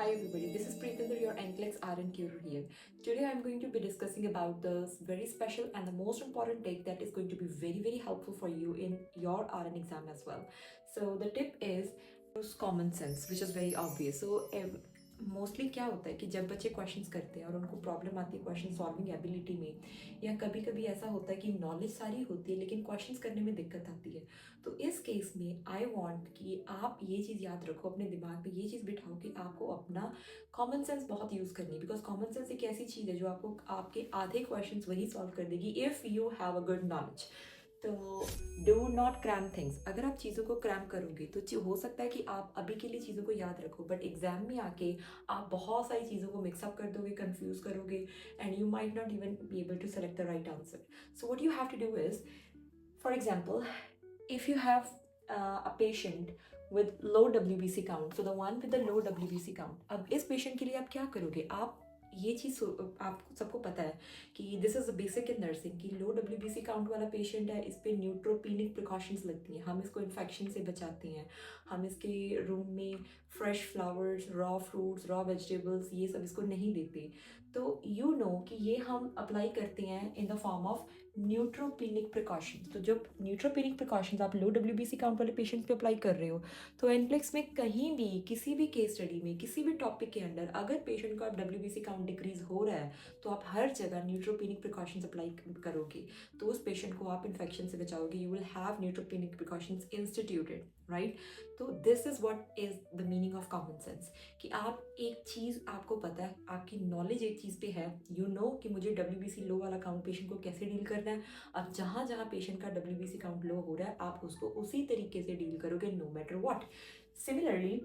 Hi everybody, this is Preetinder, your NCLEX RN Curer here. Today I'm going to be discussing about this very special and the most important tip that is going to be very helpful for you in your RN exam as well. So the tip is use common sense, which is very obvious. So mostly क्या होता है कि जब बच्चे questions करते हैं और उनको प्रॉब्लम आती है क्वेश्चन सॉल्विंग एबिलिटी में, या कभी कभी ऐसा होता है कि नॉलेज सारी होती है लेकिन क्वेश्चंस करने में दिक्कत आती है। तो इस केस में आई वांट कि आप ये चीज़ याद रखो, अपने दिमाग में ये चीज़ बिठाओ कि आपको अपना कॉमन सेंस बहुत यूज़ करनी है, बिकॉज कॉमन सेंस एक ऐसी चीज़ है जो आपको आपके आधे क्वेश्चंस वही सॉल्व कर देगी if you have a good knowledge. तो डू नॉट क्रैम थिंग्स। अगर आप चीज़ों को क्रैम करोगे तो हो सकता है कि आप अभी के लिए चीज़ों को याद रखो, बट एग्जाम में आके आप बहुत सारी चीज़ों को मिक्सअप कर दोगे, कंफ्यूज करोगे, and you might not even be able to select the right answer. So what you have to do is, for example, if you have a patient with low WBC count, so the one with the low WBC count, अब इस patient के लिए आप क्या करोगे? आप ये चीज़ आप सबको पता है कि this is basic in nursing कि लो WBC काउंट वाला पेशेंट है, इस पे न्यूट्रोपीनिक प्रिकॉशंस लगती हैं, हम इसको इन्फेक्शन से बचाते हैं, हम इसके रूम में fresh flowers, raw fruits, raw vegetables ये सब इसको नहीं देते। तो यू नो कि ये हम अप्लाई करते हैं in the form of neutropenic precautions. तो जब न्यूट्रोपीनिक प्रिकॉशंस आप लो WBC काउंट वाले पेशेंट्स पे अप्लाई कर रहे हो, तो एनप्लेक्स में कहीं भी किसी भी केस स्टडी में किसी भी टॉपिक के अंदर अगर पेशेंट का WBC काउंट डिक्रीज हो रहा है तो आप हर जगह न्यूट्रोपीनिक प्रिकॉशंस अप्लाई करोगे, तो उस पेशेंट को आप इन्फेक्शन से बचाओगे। You will have neutropenic precautions instituted, right? तो this is what is the meaning of common sense, कि आप एक चीज़ आपको पता है, आपकी नॉलेज एक चीज़ पे है, यू नो कि मुझे WBC लो वाला काउंट पेशेंट को कैसे डील करना है। अब जहाँ जहाँ पेशेंट का WBC काउंट लो हो रहा है आप उसको उसी तरीके से डील करोगे, नो मैटर व्हाट। सिमिलरली,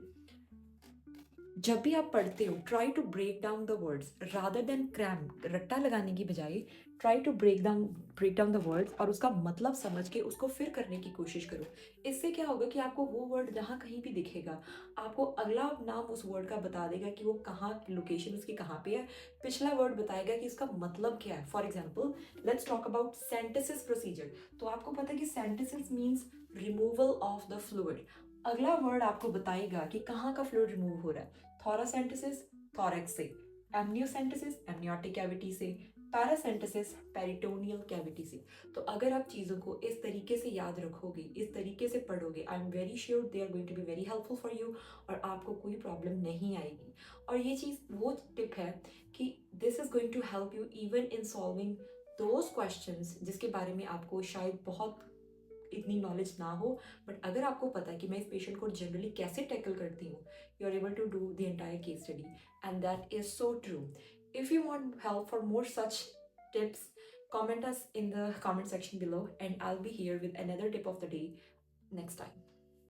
जब भी आप पढ़ते हो, try to break down the words rather than cram. रट्टा लगाने की बजाय try to break down the words और उसका मतलब समझ के उसको फिर करने की कोशिश करो। इससे क्या होगा कि आपको वो वर्ड जहाँ कहीं भी दिखेगा, आपको अगला नाम उस वर्ड का बता देगा कि वो कहाँ, लोकेशन उसकी कहाँ पे है, पिछला वर्ड बताएगा कि उसका मतलब क्या है। For example, let's talk about centesis procedure. तो आपको पता है कि centesis means removal of the fluid. अगला वर्ड आपको बताएगा कि कहाँ का फ्लूइड रिमूव हो रहा है। थोरासेंटेसिस थोरैक्स से, एमनियोसेंटेसिस एमनियोटिक कैविटी से, पैरासेंटेसिस पेरिटोनियल कैविटी से। तो अगर आप चीज़ों को इस तरीके से याद रखोगे, इस तरीके से पढ़ोगे, I am very sure they are going to be very helpful for you, और आपको कोई प्रॉब्लम नहीं आएगी। और ये चीज़ वो टिप है कि this is going to help you even in solving those questions जिसके बारे में आपको शायद बहुत इतनी नॉलेज ना हो, बट अगर आपको पता है कि मैं इस पेशेंट को जनरली कैसे टैकल करती हूँ, you are able to do the entire case study, and that is so true. If you want help for more such tips, comment us in the comment section below, and I'll be here with another tip of the day next time.